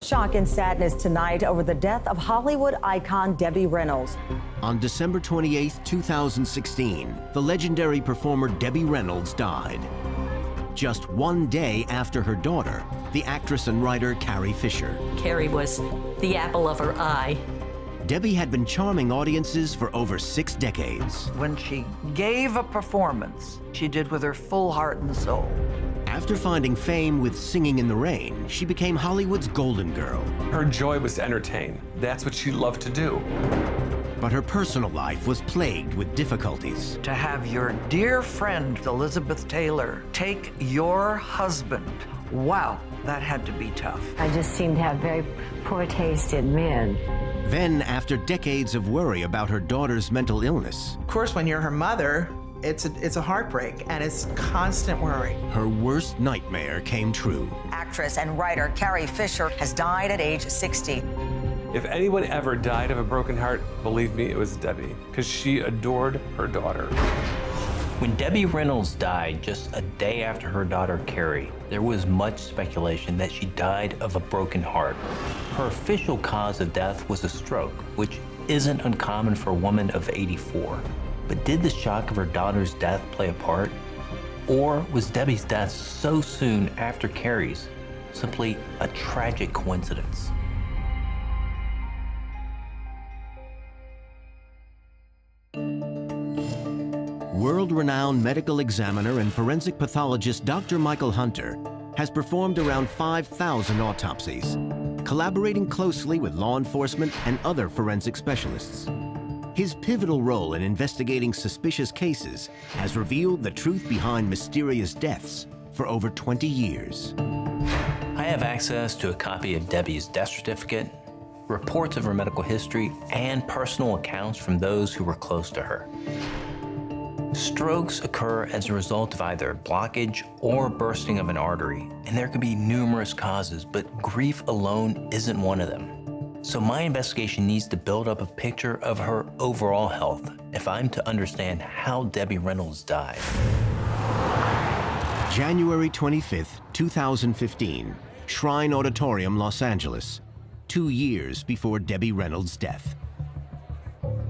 Shock and sadness tonight over the death of Hollywood icon Debbie Reynolds. On December 28, 2016, the legendary performer Debbie Reynolds died. Just one day after her daughter, the actress and writer Carrie Fisher. Carrie was the apple of her eye. Debbie had been charming audiences for over 6 decades. When she gave a performance, she did with her full heart and soul. After finding fame with Singing in the Rain, she became Hollywood's golden girl. Her joy was to entertain. That's what she loved to do. But her personal life was plagued with difficulties. To have your dear friend, Elizabeth Taylor, take your husband, wow, that had to be tough. I just seem to have very poor taste in men. Then, after decades of worry about her daughter's mental illness, of course, when you're her mother, it's a heartbreak, and it's constant worry. her worst nightmare came true. Actress and writer Carrie Fisher has died at age 60. If anyone ever died of a broken heart, believe me, it was Debbie, because she adored her daughter. When Debbie Reynolds died just a day after her daughter Carrie, there was much speculation that she died of a broken heart. Her official cause of death was a stroke, which isn't uncommon for a woman of 84. But did the shock of her daughter's death play a part? Or was Debbie's death so soon after Carrie's simply a tragic coincidence? World-renowned medical examiner and forensic pathologist Dr. Michael Hunter has performed around 5,000 autopsies, collaborating closely with law enforcement and other forensic specialists. His pivotal role in investigating suspicious cases has revealed the truth behind mysterious deaths for over 20 years. I have access to a copy of Debbie's death certificate, reports of her medical history, and personal accounts from those who were close to her. Strokes occur as a result of either blockage or bursting of an artery, and there can be numerous causes, but grief alone isn't one of them. So my investigation needs to build up a picture of her overall health if I'm to understand how Debbie Reynolds died. January 25th, 2015, Shrine Auditorium, Los Angeles, 2 years before Debbie Reynolds' death.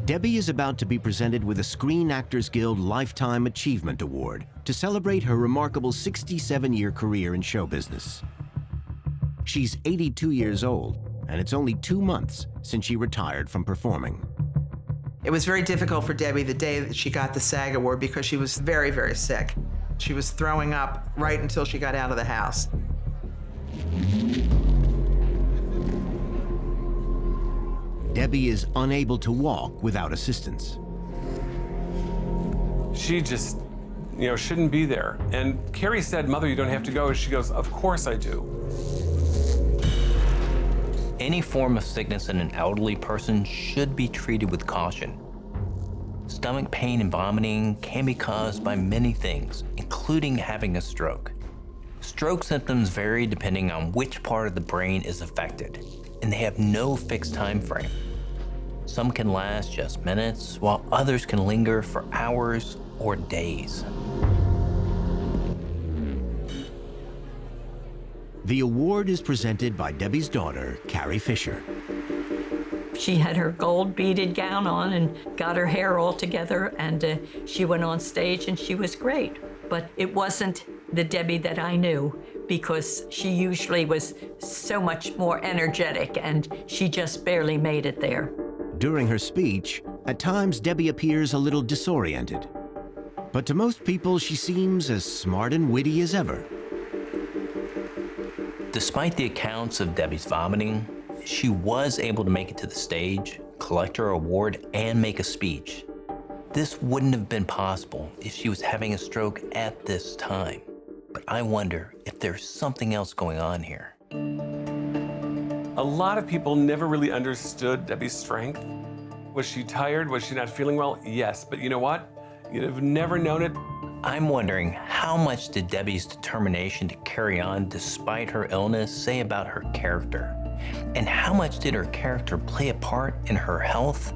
Debbie is about to be presented with a Screen Actors Guild Lifetime Achievement Award to celebrate her remarkable 67-year career in show business. She's 82 years old, and it's only 2 months since she retired from performing. It was very difficult for Debbie the day that she got the SAG Award because she was very, very sick. She was throwing up right until she got out of the house. Debbie is unable to walk without assistance. She just, shouldn't be there. And Carrie said, "Mother, you don't have to go." She goes, "Of course I do." Any form of sickness in an elderly person should be treated with caution. Stomach pain and vomiting can be caused by many things, including having a stroke. Stroke symptoms vary depending on which part of the brain is affected, and they have no fixed time frame. Some can last just minutes, while others can linger for hours or days. The award is presented by Debbie's daughter, Carrie Fisher. She had her gold beaded gown on and got her hair all together, and she went on stage and she was great. But it wasn't the Debbie that I knew, because she usually was so much more energetic, and she just barely made it there. During her speech, at times Debbie appears a little disoriented. But to most people, she seems as smart and witty as ever. Despite the accounts of Debbie's vomiting, she was able to make it to the stage, collect her award, and make a speech. This wouldn't have been possible if she was having a stroke at this time. But I wonder if there's something else going on here. A lot of people never really understood Debbie's strength. Was she tired? Was she not feeling well? Yes, but you know what? You'd have never known it. I'm wondering, how much did Debbie's determination to carry on despite her illness say about her character? And how much did her character play a part in her health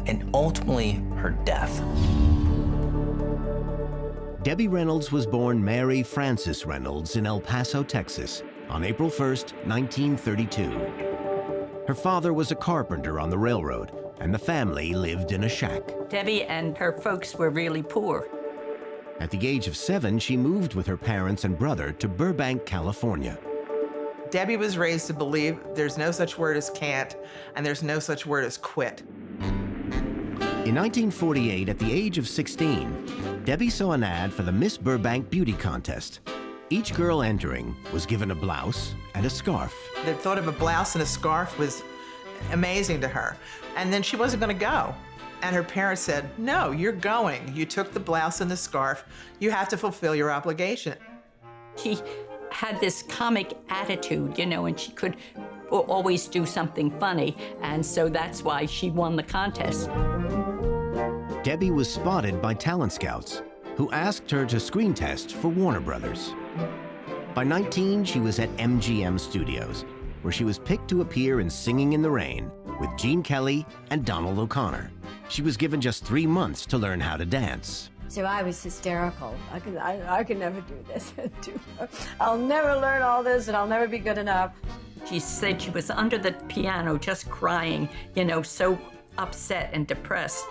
and ultimately her death? Debbie Reynolds was born Mary Frances Reynolds in El Paso, Texas, on April 1st, 1932. Her father was a carpenter on the railroad, and the family lived in a shack. Debbie and her folks were really poor. At the age of 7, she moved with her parents and brother to Burbank, California. Debbie was raised to believe there's no such word as can't, and there's no such word as quit. In 1948, at the age of 16, Debbie saw an ad for the Miss Burbank Beauty Contest. Each girl entering was given a blouse and a scarf. The thought of a blouse and a scarf was amazing to her. And then she wasn't going to go. And her parents said, no, you're going. You took the blouse and the scarf. You have to fulfill your obligation. She had this comic attitude, you know, and she could always do something funny. And so that's why she won the contest. Debbie was spotted by talent scouts who asked her to screen test for Warner Brothers. By 19, she was at MGM Studios, where she was picked to appear in Singing in the Rain with Gene Kelly and Donald O'Connor. She was given just 3 months to learn how to dance. So I was hysterical. I could never do this. I'll never learn all this, and I'll never be good enough. She said she was under the piano just crying, you know, so upset and depressed.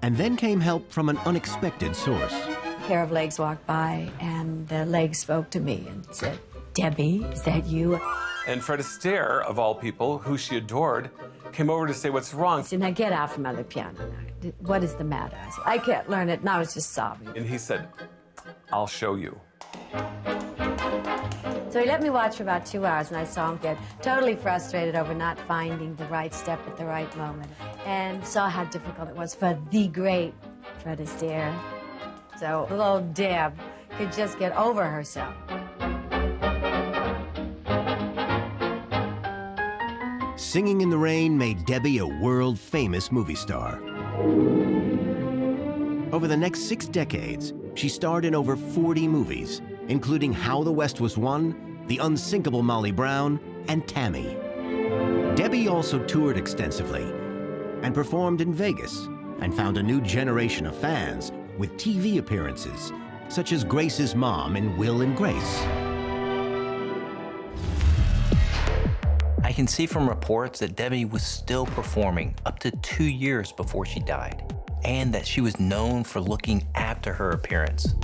And then came help from an unexpected source. A pair of legs walked by, and the leg spoke to me and said, Debbie, is that you? And Fred Astaire, of all people, who she adored, came over to say, what's wrong? I said, now get out from under the piano. What is the matter? I said, I can't learn it. And I was just sobbing. And he said, I'll show you. So he let me watch for about 2 hours, and I saw him get totally frustrated over not finding the right step at the right moment, and saw how difficult it was for the great Fred Astaire. So little Deb could just get over herself. Singing in the Rain made Debbie a world-famous movie star. Over the next 6 decades, she starred in over 40 movies, including How the West Was Won, The Unsinkable Molly Brown, and Tammy. Debbie also toured extensively and performed in Vegas and found a new generation of fans with TV appearances, such as Grace's mom in Will and Grace. I can see from reports that Debbie was still performing up to 2 years before she died, and that she was known for looking after her appearance.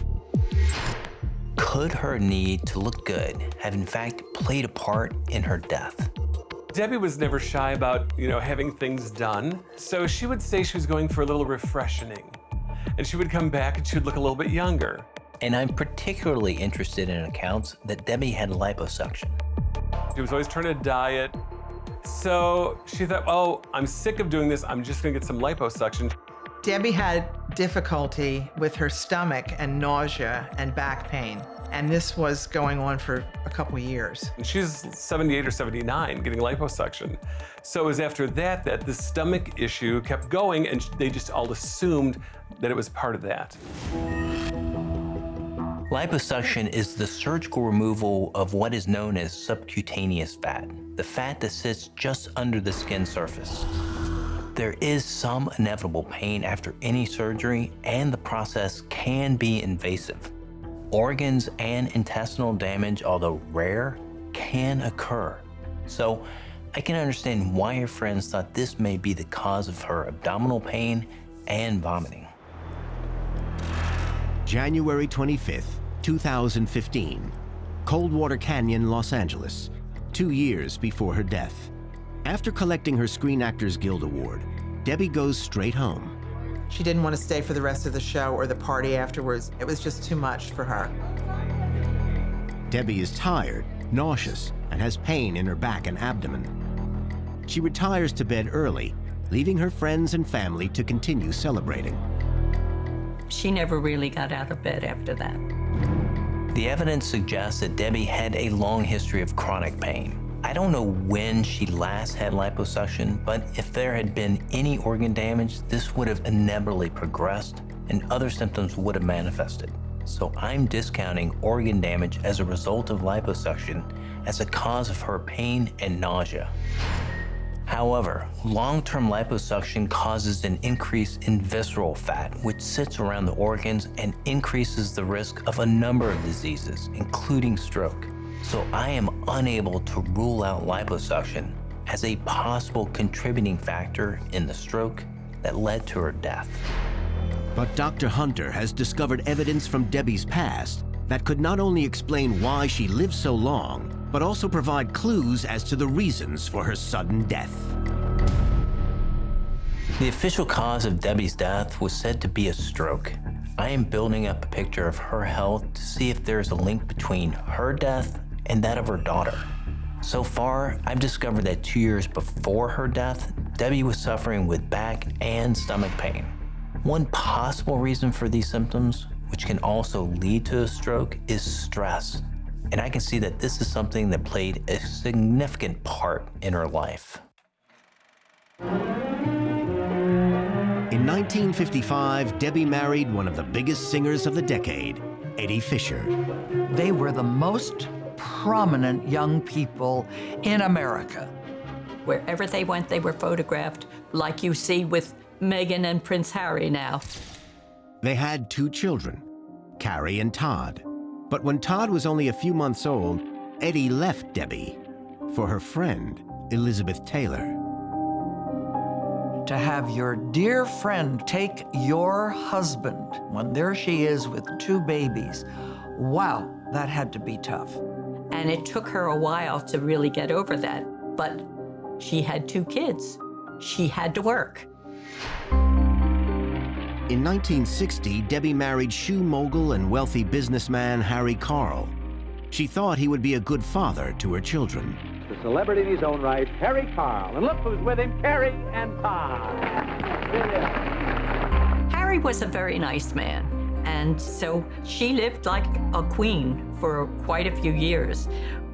Could her need to look good have in fact played a part in her death? Debbie was never shy about, having things done. So she would say she was going for a little refreshing. And she would come back and she would look a little bit younger. And I'm particularly interested in accounts that Debbie had liposuction. She was always trying to diet. So she thought, oh, I'm sick of doing this. I'm just gonna get some liposuction. Debbie had difficulty with her stomach and nausea and back pain. And this was going on for a couple of years. And she's 78 or 79 getting liposuction. So it was after that the stomach issue kept going, and they just all assumed that it was part of that. Liposuction is the surgical removal of what is known as subcutaneous fat, the fat that sits just under the skin surface. There is some inevitable pain after any surgery, and the process can be invasive. Organs and intestinal damage, although rare, can occur. So I can understand why her friends thought this may be the cause of her abdominal pain and vomiting. January 25th, 2015, Coldwater Canyon, Los Angeles, 2 years before her death. After collecting her Screen Actors Guild Award, Debbie goes straight home. She didn't want to stay for the rest of the show or the party afterwards. It was just too much for her. Debbie is tired, nauseous, and has pain in her back and abdomen. She retires to bed early, leaving her friends and family to continue celebrating. She never really got out of bed after that. The evidence suggests that Debbie had a long history of chronic pain. I don't know when she last had liposuction, but if there had been any organ damage, this would have inevitably progressed and other symptoms would have manifested. So I'm discounting organ damage as a result of liposuction as a cause of her pain and nausea. However, long-term liposuction causes an increase in visceral fat, which sits around the organs and increases the risk of a number of diseases, including stroke. So I am unable to rule out liposuction as a possible contributing factor in the stroke that led to her death. But Dr. Hunter has discovered evidence from Debbie's past that could not only explain why she lived so long, but also provide clues as to the reasons for her sudden death. The official cause of Debbie's death was said to be a stroke. I am building up a picture of her health to see if there's a link between her death and that of her daughter. So far, I've discovered that 2 years before her death, Debbie was suffering with back and stomach pain. One possible reason for these symptoms, which can also lead to a stroke, is stress. And I can see that this is something that played a significant part in her life. In 1955, Debbie married one of the biggest singers of the decade, Eddie Fisher. They were the most prominent young people in America. Wherever they went, they were photographed, like you see with Meghan and Prince Harry now. They had 2 children, Carrie and Todd. But when Todd was only a few months old, Eddie left Debbie for her friend, Elizabeth Taylor. To have your dear friend take your husband when there she is with 2 babies, wow, that had to be tough. And it took her a while to really get over that. But she had 2 kids. She had to work. In 1960, Debbie married shoe mogul and wealthy businessman Harry Carl. She thought he would be a good father to her children. The celebrity in his own right, Harry Carl. And look who's with him, Carrie and Todd. Harry was a very nice man. And so she lived like a queen for quite a few years.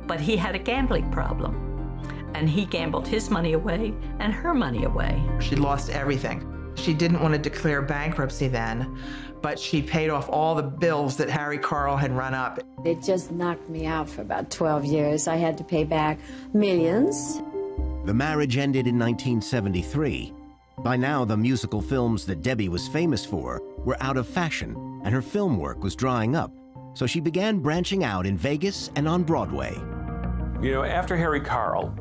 But he had a gambling problem. And he gambled his money away and her money away. She lost everything. She didn't want to declare bankruptcy then, but she paid off all the bills that Harry Carl had run up. It just knocked me out for about 12 years. I had to pay back millions. The marriage ended in 1973. By now, the musical films that Debbie was famous for were out of fashion, and her film work was drying up. So she began branching out in Vegas and on Broadway. You know, after Harry Carl,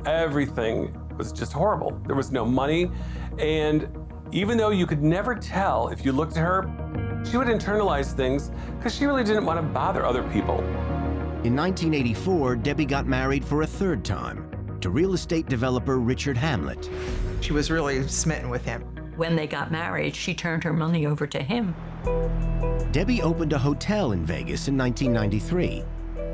everything was just horrible. There was no money, and even though you could never tell if you looked at her, she would internalize things because she really didn't want to bother other people. In 1984, Debbie got married for a 3rd time to real estate developer Richard Hamlet. She was really smitten with him. When they got married, she turned her money over to him. Debbie opened a hotel in Vegas in 1993,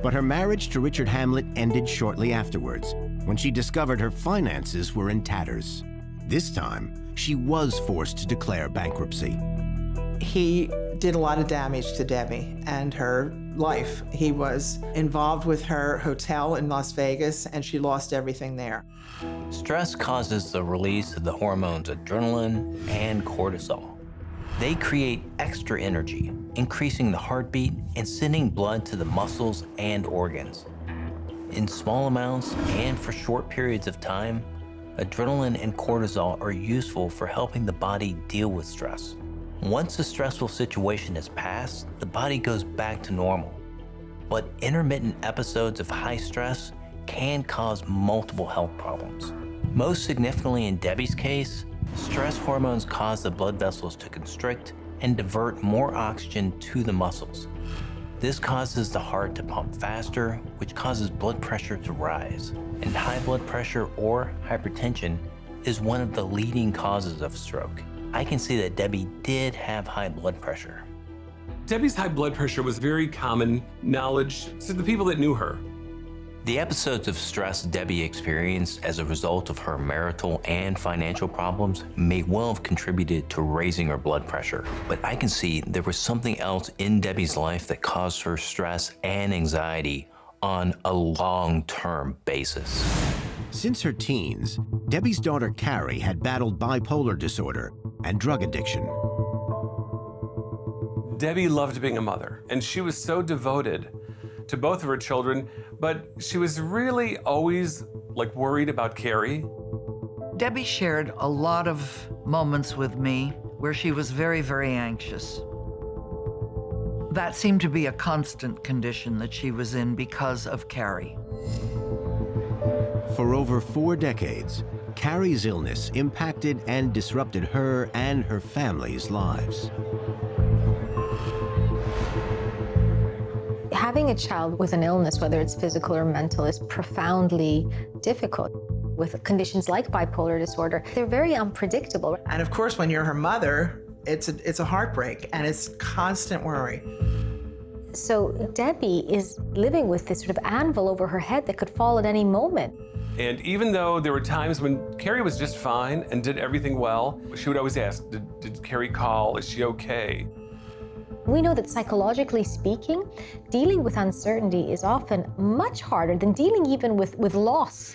but her marriage to Richard Hamlet ended shortly afterwards when she discovered her finances were in tatters. This time, she was forced to declare bankruptcy. He did a lot of damage to Debbie and her life. He was involved with her hotel in Las Vegas, and she lost everything there. Stress causes the release of the hormones adrenaline and cortisol. They create extra energy, increasing the heartbeat and sending blood to the muscles and organs. In small amounts and for short periods of time, adrenaline and cortisol are useful for helping the body deal with stress. Once the stressful situation is passed, the body goes back to normal. But intermittent episodes of high stress can cause multiple health problems. Most significantly in Debbie's case, stress hormones cause the blood vessels to constrict and divert more oxygen to the muscles. This causes the heart to pump faster, which causes blood pressure to rise. And high blood pressure or hypertension is one of the leading causes of stroke. I can see that Debbie did have high blood pressure. Debbie's high blood pressure was very common knowledge to the people that knew her. The episodes of stress Debbie experienced as a result of her marital and financial problems may well have contributed to raising her blood pressure. But I can see there was something else in Debbie's life that caused her stress and anxiety on a long-term basis. Since her teens, Debbie's daughter Carrie had battled bipolar disorder and drug addiction. Debbie loved being a mother, and she was so devoted to both of her children, but she was really always worried about Carrie. Debbie shared a lot of moments with me where she was very, very anxious. That seemed to be a constant condition that she was in because of Carrie. For over 4 decades, Carrie's illness impacted and disrupted her and her family's lives. Having a child with an illness, whether it's physical or mental, is profoundly difficult. With conditions like bipolar disorder, they're very unpredictable. And of course, when you're her mother, it's a heartbreak and it's constant worry. So Debbie is living with this sort of anvil over her head that could fall at any moment. And even though there were times when Carrie was just fine and did everything well, she would always ask, did Carrie call? Is she okay? We know that psychologically speaking, dealing with uncertainty is often much harder than dealing even with loss.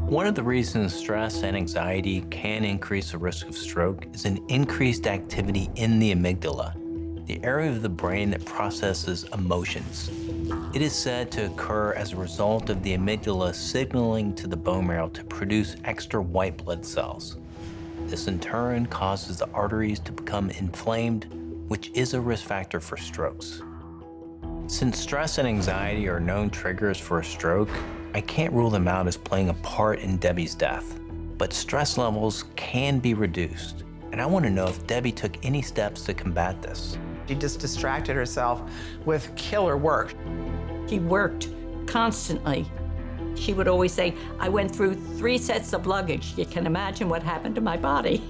One of the reasons stress and anxiety can increase the risk of stroke is an increased activity in the amygdala, the area of the brain that processes emotions. It is said to occur as a result of the amygdala signaling to the bone marrow to produce extra white blood cells. This in turn causes the arteries to become inflamed, which is a risk factor for strokes. Since stress and anxiety are known triggers for a stroke, I can't rule them out as playing a part in Debbie's death. But stress levels can be reduced, and I want to know if Debbie took any steps to combat this. She just distracted herself with killer work. She worked constantly. She would always say, I went through 3 sets of luggage. You can imagine what happened to my body.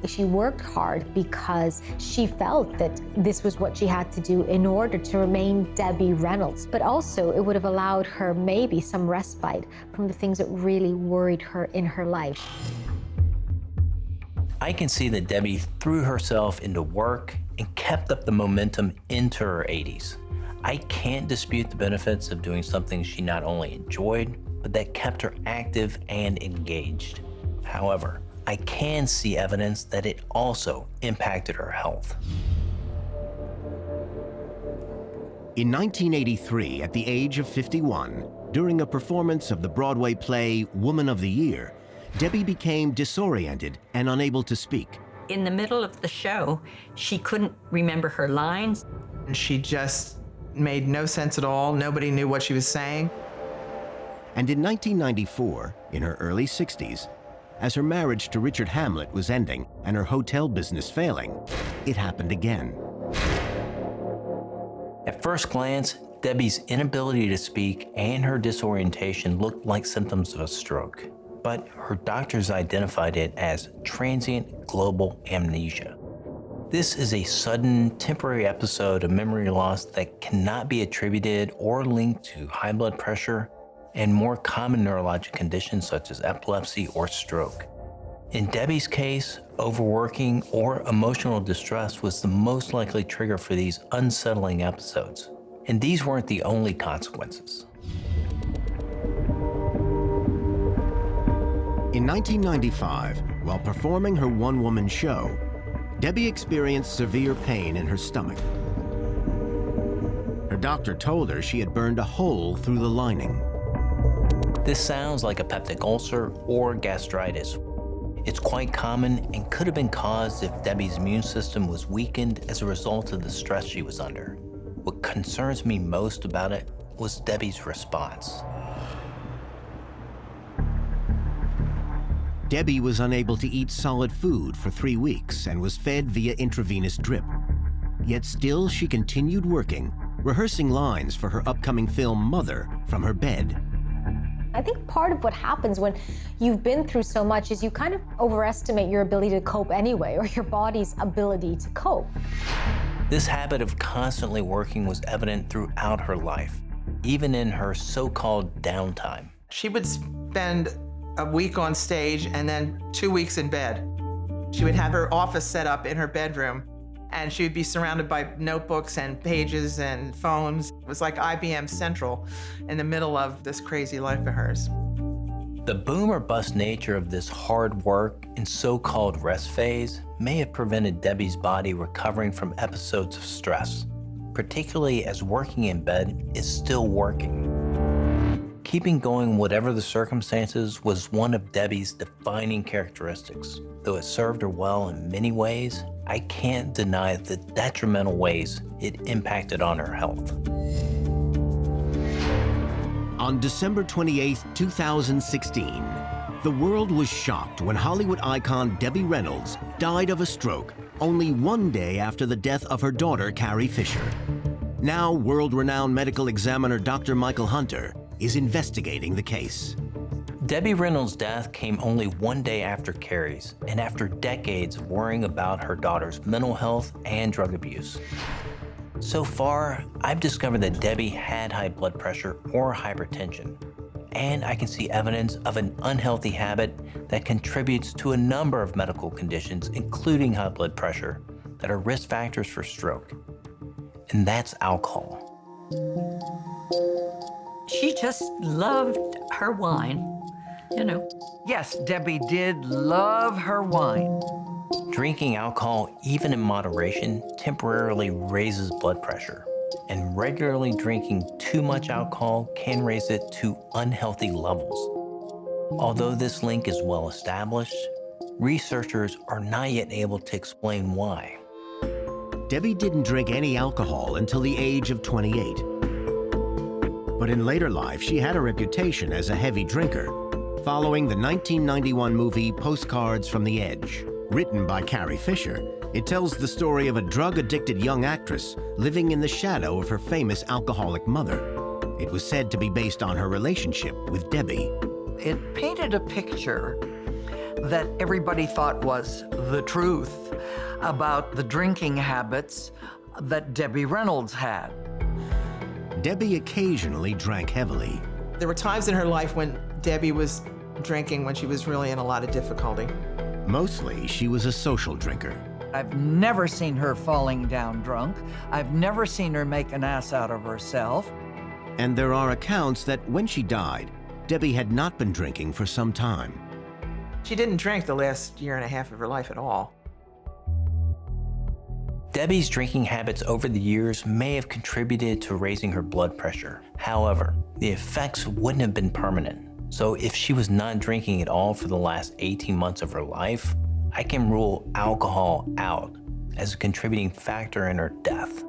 She worked hard because she felt that this was what she had to do in order to remain Debbie Reynolds. But also, it would have allowed her maybe some respite from the things that really worried her in her life. I can see that Debbie threw herself into work and kept up the momentum into her 80s. I can't dispute the benefits of doing something she not only enjoyed, but that kept her active and engaged. However, I can see evidence that it also impacted her health. In 1983, at the age of 51, during a performance of the Broadway play Woman of the Year, Debbie became disoriented and unable to speak. In the middle of the show, she couldn't remember her lines. And she just made no sense at all. Nobody knew what she was saying. And in 1994, in her early 60s, as her marriage to Richard Hamlet was ending and her hotel business failing, it happened again. At first glance, Debbie's inability to speak and her disorientation looked like symptoms of a stroke, but her doctors identified it as transient global amnesia. This is a sudden, temporary episode of memory loss that cannot be attributed or linked to high blood pressure and more common neurologic conditions such as epilepsy or stroke. In Debbie's case, overworking or emotional distress was the most likely trigger for these unsettling episodes. And these weren't the only consequences. In 1995, while performing her one-woman show, Debbie experienced severe pain in her stomach. Her doctor told her she had burned a hole through the lining. This sounds like a peptic ulcer or gastritis. It's quite common and could have been caused if Debbie's immune system was weakened as a result of the stress she was under. What concerns me most about it was Debbie's response. Debbie was unable to eat solid food for 3 weeks and was fed via intravenous drip. Yet still, she continued working, rehearsing lines for her upcoming film Mother from her bed. I think part of what happens when you've been through so much is you kind of overestimate your ability to cope anyway, or your body's ability to cope. This habit of constantly working was evident throughout her life, even in her so-called downtime. She would spend a week on stage and then 2 weeks in bed. She would have her office set up in her bedroom, and she would be surrounded by notebooks and pages and phones. It was like IBM Central in the middle of this crazy life of hers. The boom or bust nature of this hard work and so-called rest phase may have prevented Debbie's body recovering from episodes of stress, particularly as working in bed is still working. Keeping going whatever the circumstances was one of Debbie's defining characteristics. Though it served her well in many ways, I can't deny the detrimental ways it impacted on her health. On December 28, 2016, the world was shocked when Hollywood icon Debbie Reynolds died of a stroke only one day after the death of her daughter, Carrie Fisher. Now, world-renowned medical examiner Dr. Michael Hunter is investigating the case. Debbie Reynolds' death came only one day after Carrie's, and after decades of worrying about her daughter's mental health and drug abuse. So far, I've discovered that Debbie had high blood pressure or hypertension, and I can see evidence of an unhealthy habit that contributes to a number of medical conditions, including high blood pressure, that are risk factors for stroke, and that's alcohol. She just loved her wine, you know. Yes, Debbie did love her wine. Drinking alcohol, even in moderation, temporarily raises blood pressure, and regularly drinking too much alcohol can raise it to unhealthy levels. Although this link is well established, researchers are not yet able to explain why. Debbie didn't drink any alcohol until the age of 28. But in later life, she had a reputation as a heavy drinker, following the 1991 movie Postcards from the Edge. Written by Carrie Fisher, it tells the story of a drug-addicted young actress living in the shadow of her famous alcoholic mother. It was said to be based on her relationship with Debbie. It painted a picture that everybody thought was the truth about the drinking habits that Debbie Reynolds had. Debbie occasionally drank heavily. There were times in her life when Debbie was drinking when she was really in a lot of difficulty. Mostly, she was a social drinker. I've never seen her falling down drunk. I've never seen her make an ass out of herself. And there are accounts that when she died, Debbie had not been drinking for some time. She didn't drink the last year and a half of her life at all. Debbie's drinking habits over the years may have contributed to raising her blood pressure. However, the effects wouldn't have been permanent. So if she was not drinking at all for the last 18 months of her life, I can rule alcohol out as a contributing factor in her death.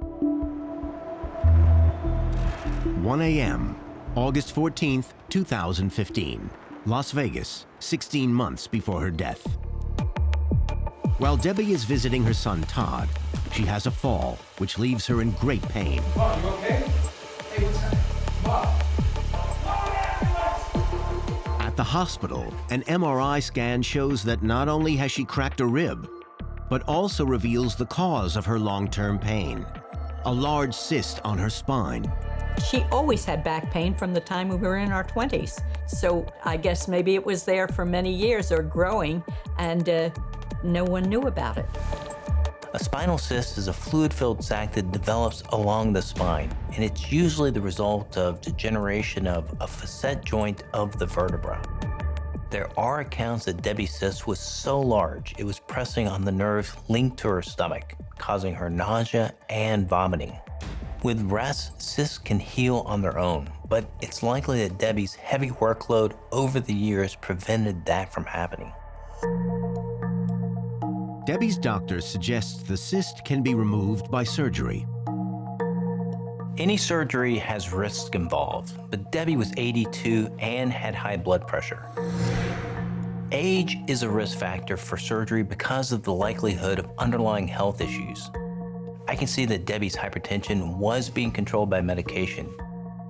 1 a.m., August 14th, 2015, Las Vegas, 16 months before her death. While Debbie is visiting her son Todd, she has a fall, which leaves her in great pain. Mom, you okay? Hey, what's happening? Mom. At the hospital, an MRI scan shows that not only has she cracked a rib, but also reveals the cause of her long-term pain, a large cyst on her spine. She always had back pain from the time we were in our 20s. So I guess maybe it was there for many years or growing, and no one knew about it. A spinal cyst is a fluid-filled sac that develops along the spine, and it's usually the result of degeneration of a facet joint of the vertebra. There are accounts that Debbie's cyst was so large it was pressing on the nerves linked to her stomach, causing her nausea and vomiting. With rest, cysts can heal on their own, but it's likely that Debbie's heavy workload over the years prevented that from happening. Debbie's doctor suggests the cyst can be removed by surgery. Any surgery has risks involved, but Debbie was 82 and had high blood pressure. Age is a risk factor for surgery because of the likelihood of underlying health issues. I can see that Debbie's hypertension was being controlled by medication,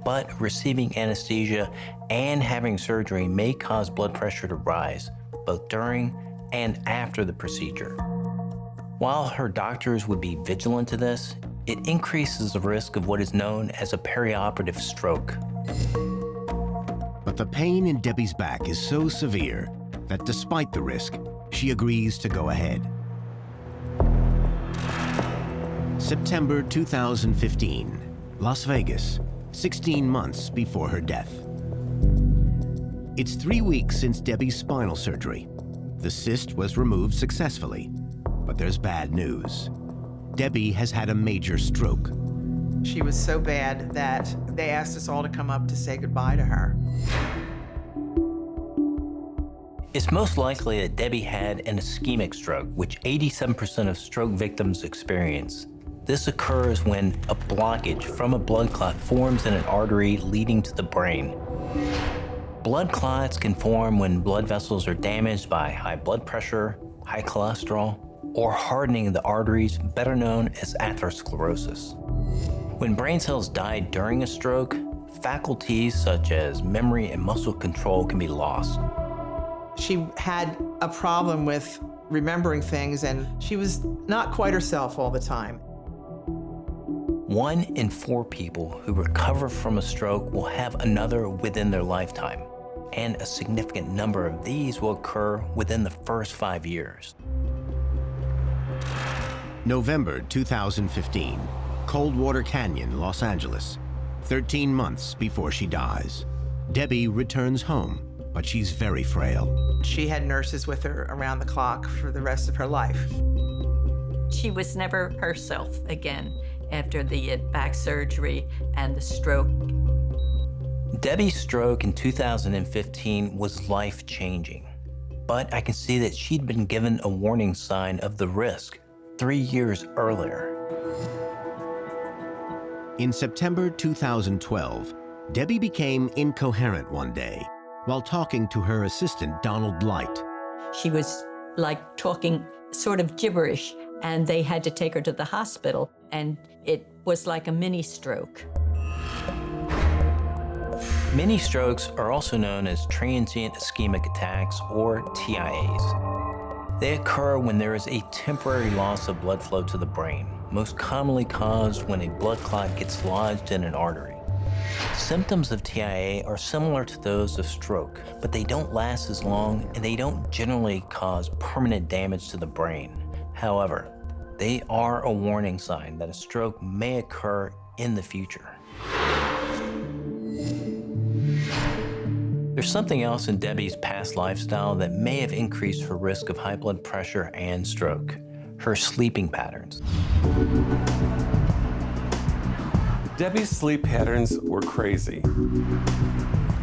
but receiving anesthesia and having surgery may cause blood pressure to rise, both during and after the procedure. While her doctors would be vigilant to this, it increases the risk of what is known as a perioperative stroke. But the pain in Debbie's back is so severe that despite the risk, she agrees to go ahead. September 2015, Las Vegas, 16 months before her death. It's 3 weeks since Debbie's spinal surgery. The cyst was removed successfully, but there's bad news. Debbie has had a major stroke. She was so bad that they asked us all to come up to say goodbye to her. It's most likely that Debbie had an ischemic stroke, which 87% of stroke victims experience. This occurs when a blockage from a blood clot forms in an artery leading to the brain. Blood clots can form when blood vessels are damaged by high blood pressure, high cholesterol, or hardening of the arteries, better known as atherosclerosis. When brain cells die during a stroke, faculties such as memory and muscle control can be lost. She had a problem with remembering things, and she was not quite herself all the time. 1 in 4 people who recover from a stroke will have another within their lifetime, and a significant number of these will occur within the first 5 years. November 2015, Coldwater Canyon, Los Angeles. 13 months before she dies. Debbie returns home, but she's very frail. She had nurses with her around the clock for the rest of her life. She was never herself again after the back surgery and the stroke. Debbie's stroke in 2015 was life-changing, but I can see that she'd been given a warning sign of the risk 3 years earlier. In September 2012, Debbie became incoherent one day while talking to her assistant, Donald Light. She was like talking sort of gibberish, and they had to take her to the hospital, and it was like a mini stroke. Mini strokes are also known as transient ischemic attacks, or TIAs. They occur when there is a temporary loss of blood flow to the brain, most commonly caused when a blood clot gets lodged in an artery. Symptoms of TIA are similar to those of stroke, but they don't last as long and they don't generally cause permanent damage to the brain. However, they are a warning sign that a stroke may occur in the future. There's something else in Debbie's past lifestyle that may have increased her risk of high blood pressure and stroke: her sleeping patterns. Debbie's sleep patterns were crazy.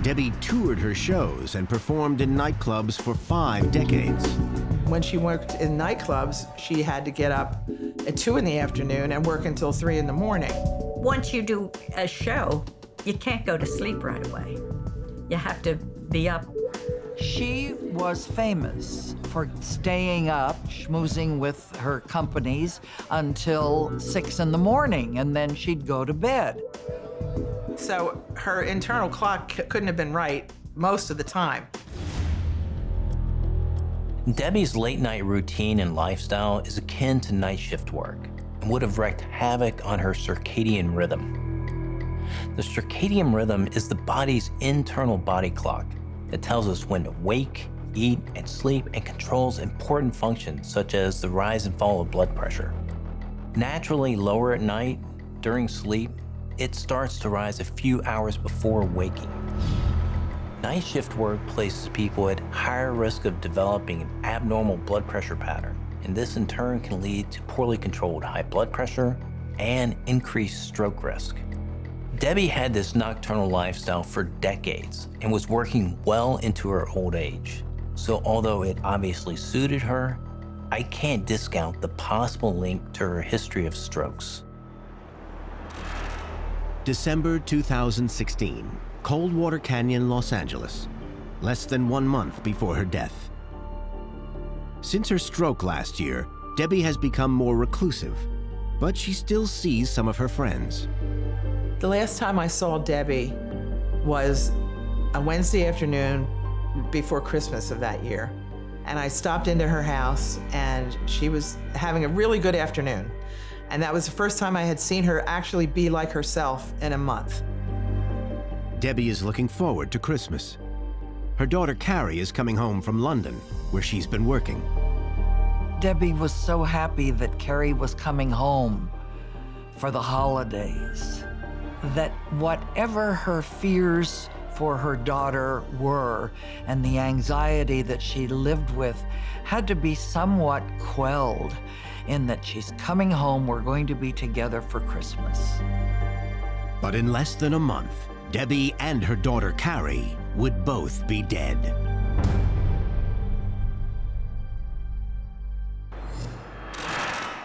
Debbie toured her shows and performed in nightclubs for 5 decades. When she worked in nightclubs, she had to get up at 2 in the afternoon and work until 3 in the morning. Once you do a show, you can't go to sleep right away. You have to be up. She was famous for staying up, schmoozing with her companies until 6 in the morning, and then she'd go to bed. So her internal clock couldn't have been right most of the time. Debbie's late-night routine and lifestyle is akin to night shift work and would have wreaked havoc on her circadian rhythm. The circadian rhythm is the body's internal body clock that tells us when to wake, eat, and sleep, and controls important functions such as the rise and fall of blood pressure. Naturally lower at night, during sleep, it starts to rise a few hours before waking. Night shift work places people at higher risk of developing an abnormal blood pressure pattern, and this in turn can lead to poorly controlled high blood pressure and increased stroke risk. Debbie had this nocturnal lifestyle for decades and was working well into her old age. So although it obviously suited her, I can't discount the possible link to her history of strokes. December 2016, Coldwater Canyon, Los Angeles, less than 1 month before her death. Since her stroke last year, Debbie has become more reclusive, but she still sees some of her friends. The last time I saw Debbie was a Wednesday afternoon before Christmas of that year. And I stopped into her house, and she was having a really good afternoon. And that was the first time I had seen her actually be like herself in a month. Debbie is looking forward to Christmas. Her daughter Carrie is coming home from London, where she's been working. Debbie was so happy that Carrie was coming home for the holidays, that whatever her fears for her daughter were, and the anxiety that she lived with had to be somewhat quelled in that she's coming home, we're going to be together for Christmas. But in less than a month, Debbie and her daughter Carrie would both be dead.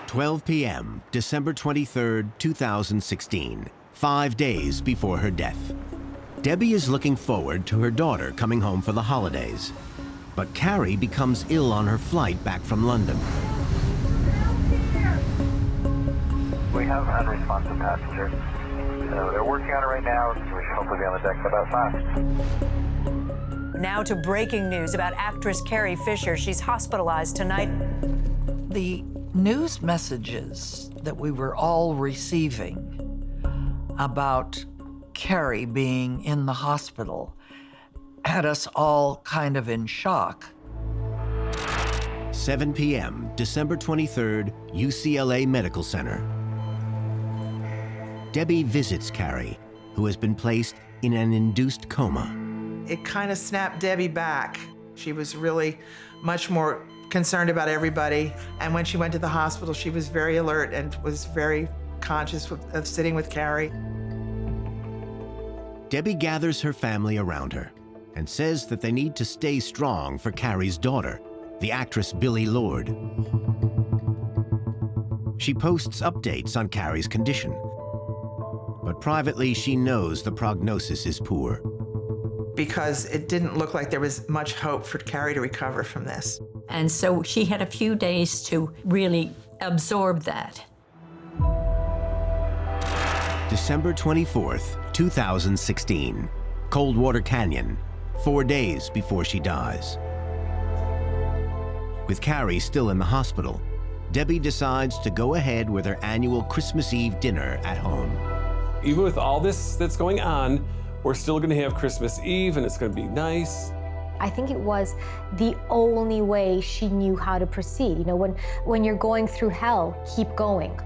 "12 p.m., December 23rd, 2016, 5 days before her death. Debbie is looking forward to her daughter coming home for the holidays. But Carrie becomes ill on her flight back from London. We have unresponsive passengers. So they're working on it right now. We should hopefully be on the deck in about 5. Now to breaking news about actress Carrie Fisher. She's hospitalized tonight. The news messages that we were all receiving about Carrie being in the hospital had us all kind of in shock. 7 p.m., December 23rd, UCLA Medical Center. Debbie visits Carrie, who has been placed in an induced coma. It kind of snapped Debbie back. She was really much more concerned about everybody. And when she went to the hospital, she was very alert and was very conscious of sitting with Carrie. Debbie gathers her family around her and says that they need to stay strong for Carrie's daughter, the actress Billie Lourd. She posts updates on Carrie's condition, but privately she knows the prognosis is poor. Because it didn't look like there was much hope for Carrie to recover from this. And so she had a few days to really absorb that. December 24th, 2016, Coldwater Canyon, 4 days before she dies. With Carrie still in the hospital, Debbie decides to go ahead with her annual Christmas Eve dinner at home. Even with all this that's going on, we're still going to have Christmas Eve, and it's going to be nice. I think it was the only way she knew how to proceed. You know, when you're going through hell, keep going.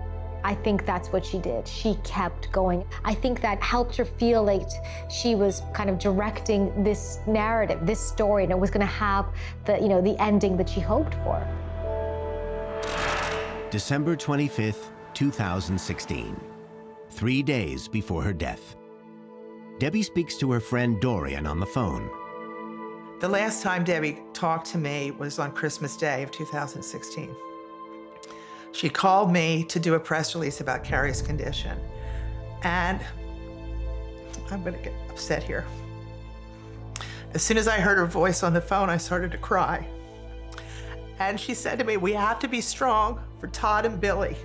I think that's what she did. She kept going. I think that helped her feel like she was kind of directing this narrative, this story, and it was going to have the, you know, the ending that she hoped for. December 25th, 2016, 3 days before her death. Debbie speaks to her friend Dorian on the phone. The last time Debbie talked to me was on Christmas Day of 2016. She called me to do a press release about Carrie's condition. And I'm gonna get upset here. As soon as I heard her voice on the phone, I started to cry. And she said to me, "We have to be strong for Todd and Billy."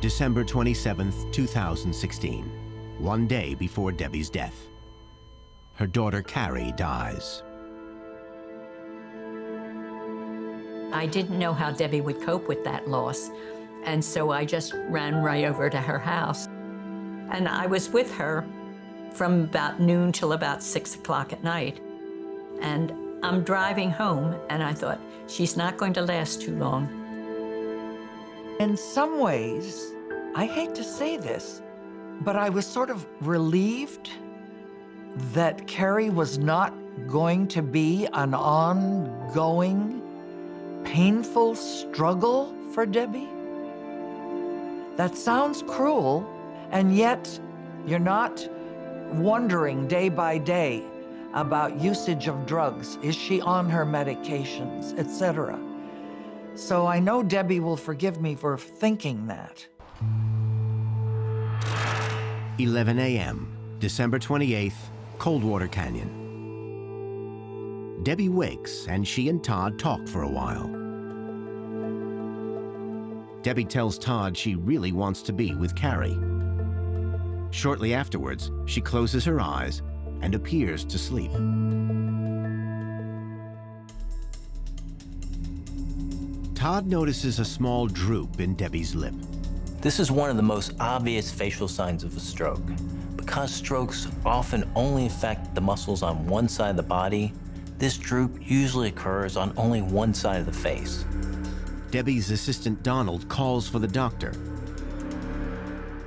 December 27th, 2016, 1 day before Debbie's death. Her daughter Carrie dies. I didn't know how Debbie would cope with that loss, and so I just ran right over to her house. And I was with her from about noon till about 6 o'clock at night. And I'm driving home, and I thought, she's not going to last too long. In some ways, I hate to say this, but I was sort of relieved that Carrie was not going to be an ongoing, painful struggle for Debbie. That sounds cruel, and yet you're not wondering day by day about usage of drugs. Is she on her medications, etc.? So I know Debbie will forgive me for thinking that. 11 a.m., December 28th, Coldwater Canyon. Debbie wakes and she and Todd talk for a while. Debbie tells Todd she really wants to be with Carrie. Shortly afterwards, she closes her eyes and appears to sleep. Todd notices a small droop in Debbie's lip. This is one of the most obvious facial signs of a stroke. Because strokes often only affect the muscles on one side of the body, this droop usually occurs on only one side of the face. Debbie's assistant Donald calls for the doctor.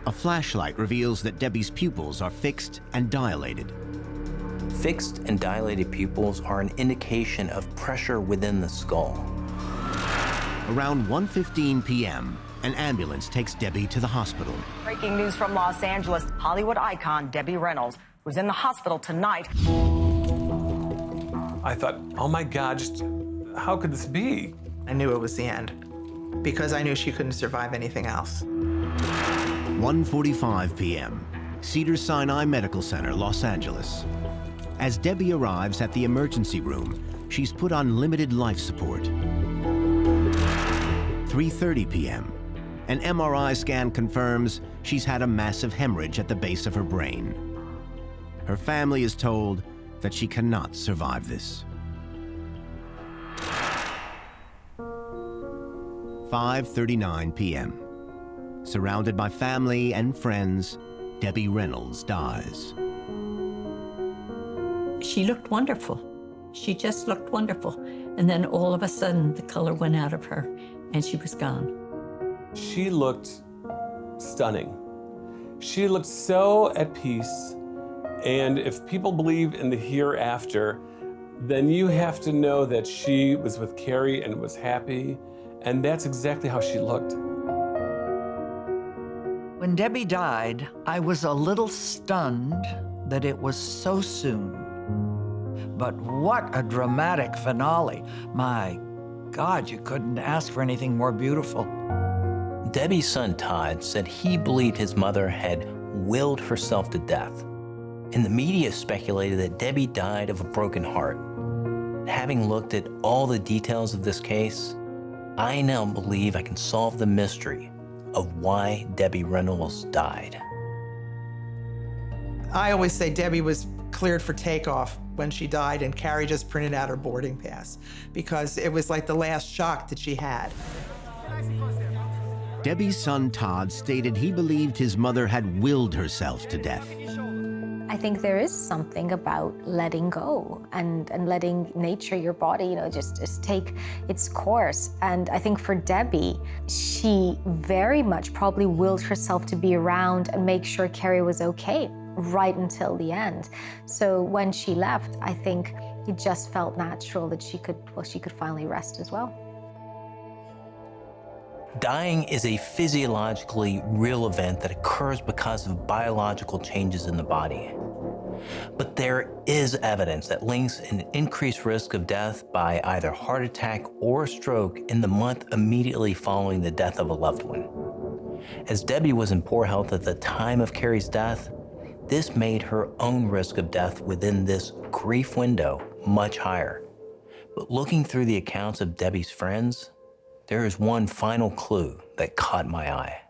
A flashlight reveals that Debbie's pupils are fixed and dilated. Fixed and dilated pupils are an indication of pressure within the skull. Around 1:15 p.m., an ambulance takes Debbie to the hospital. Breaking news from Los Angeles. Hollywood icon Debbie Reynolds was in the hospital tonight. I thought, oh my God, just how could this be? I knew it was the end because I knew she couldn't survive anything else. 1:45 p.m., Cedars-Sinai Medical Center, Los Angeles. As Debbie arrives at the emergency room, she's put on limited life support. 3:30 p.m., an MRI scan confirms she's had a massive hemorrhage at the base of her brain. Her family is told that she cannot survive this. 5:39 p.m. Surrounded by family and friends, Debbie Reynolds dies. She looked wonderful. She just looked wonderful. And then all of a sudden, the color went out of her, and she was gone. She looked stunning. She looked so at peace. And if people believe in the hereafter, then you have to know that she was with Carrie and was happy. And that's exactly how she looked. When Debbie died, I was a little stunned that it was so soon. But what a dramatic finale. My God, you couldn't ask for anything more beautiful. Debbie's son, Todd, said he believed his mother had willed herself to death. And the media speculated that Debbie died of a broken heart. Having looked at all the details of this case, I now believe I can solve the mystery of why Debbie Reynolds died. I always say Debbie was cleared for takeoff when she died, and Carrie just printed out her boarding pass because it was like the last shock that she had. Debbie's son Todd stated he believed his mother had willed herself to death. I think there is something about letting go and letting nature, your body, just take its course. And I think for Debbie, she very much probably willed herself to be around and make sure Carrie was okay right until the end. So when she left, I think it just felt natural that she could finally rest as well. Dying is a physiologically real event that occurs because of biological changes in the body. But there is evidence that links an increased risk of death by either heart attack or stroke in the month immediately following the death of a loved one. As Debbie was in poor health at the time of Carrie's death, this made her own risk of death within this grief window much higher. But looking through the accounts of Debbie's friends, there is one final clue that caught my eye.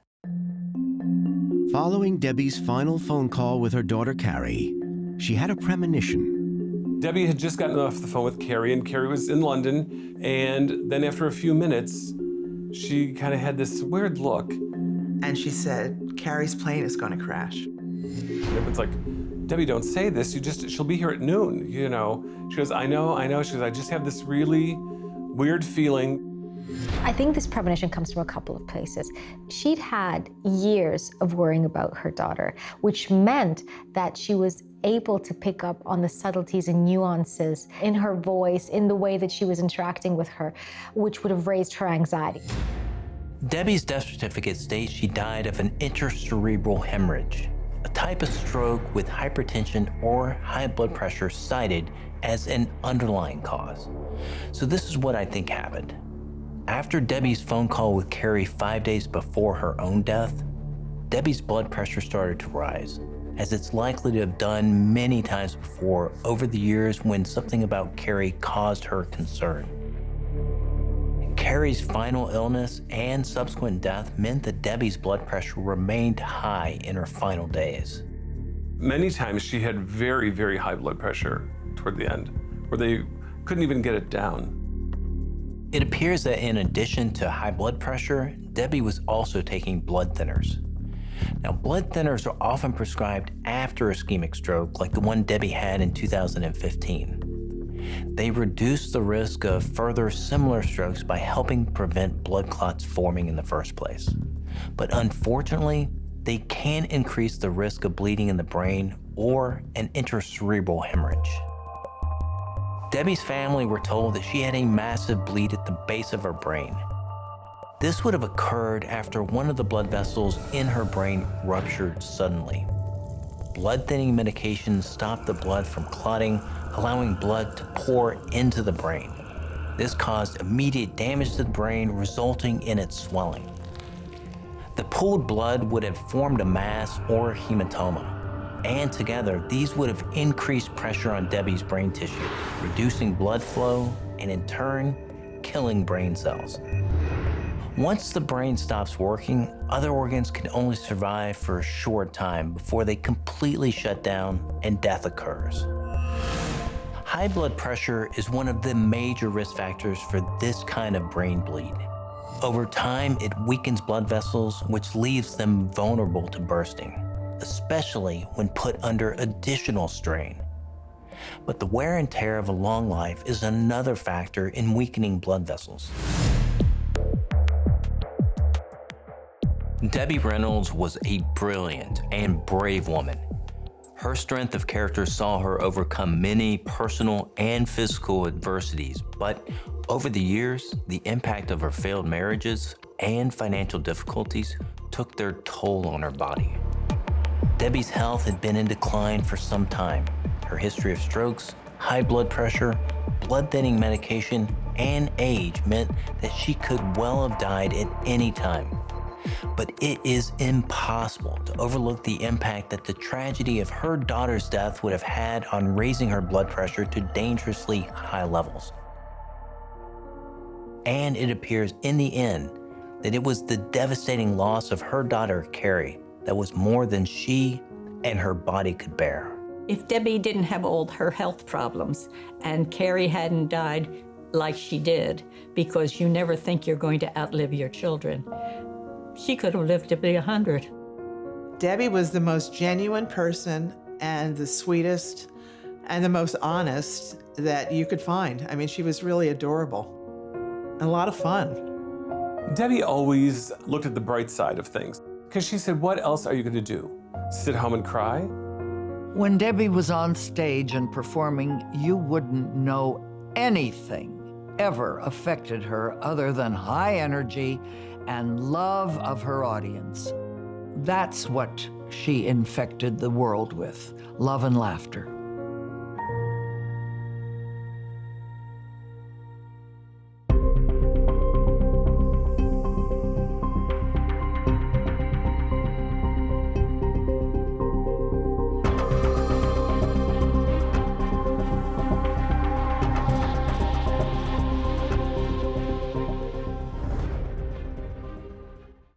Following Debbie's final phone call with her daughter Carrie, she had a premonition. Debbie had just gotten off the phone with Carrie, and Carrie was in London. And then after a few minutes, she kind of had this weird look. And she said, Carrie's plane is going to crash. It's like, Debbie, don't say this. She'll be here at noon, She goes, I know. She goes, I just have this really weird feeling. I think this premonition comes from a couple of places. She'd had years of worrying about her daughter, which meant that she was able to pick up on the subtleties and nuances in her voice, in the way that she was interacting with her, which would have raised her anxiety. Debbie's death certificate states she died of an intracerebral hemorrhage, a type of stroke with hypertension or high blood pressure cited as an underlying cause. So this is what I think happened. After Debbie's phone call with Carrie 5 days before her own death, Debbie's blood pressure started to rise, as it's likely to have done many times before over the years when something about Carrie caused her concern. Carrie's final illness and subsequent death meant that Debbie's blood pressure remained high in her final days. Many times she had very, very high blood pressure toward the end, where they couldn't even get it down. It appears that in addition to high blood pressure, Debbie was also taking blood thinners. Now, blood thinners are often prescribed after ischemic stroke, like the one Debbie had in 2015. They reduce the risk of further similar strokes by helping prevent blood clots forming in the first place. But unfortunately, they can increase the risk of bleeding in the brain or an intracerebral hemorrhage. Debbie's family were told that she had a massive bleed at the base of her brain. This would have occurred after one of the blood vessels in her brain ruptured suddenly. Blood-thinning medication stopped the blood from clotting, allowing blood to pour into the brain. This caused immediate damage to the brain, resulting in its swelling. The pooled blood would have formed a mass or hematoma, and together, these would have increased pressure on Debbie's brain tissue, reducing blood flow and in turn, killing brain cells. Once the brain stops working, other organs can only survive for a short time before they completely shut down and death occurs. High blood pressure is one of the major risk factors for this kind of brain bleed. Over time, it weakens blood vessels, which leaves them vulnerable to bursting, especially when put under additional strain. But the wear and tear of a long life is another factor in weakening blood vessels. Debbie Reynolds was a brilliant and brave woman. Her strength of character saw her overcome many personal and physical adversities, but over the years, the impact of her failed marriages and financial difficulties took their toll on her body. Debbie's health had been in decline for some time. Her history of strokes, high blood pressure, blood-thinning medication, and age meant that she could well have died at any time. But it is impossible to overlook the impact that the tragedy of her daughter's death would have had on raising her blood pressure to dangerously high levels. And it appears in the end that it was the devastating loss of her daughter, Carrie, that was more than she and her body could bear. If Debbie didn't have all her health problems and Carrie hadn't died like she did, because you never think you're going to outlive your children, she could have lived to be 100. Debbie was the most genuine person and the sweetest and the most honest that you could find. I mean, she was really adorable and a lot of fun. Debbie always looked at the bright side of things because she said, what else are you going to do? Sit home and cry? When Debbie was on stage and performing, you wouldn't know anything ever affected her other than high energy and love of her audience. That's what she infected the world with, love and laughter.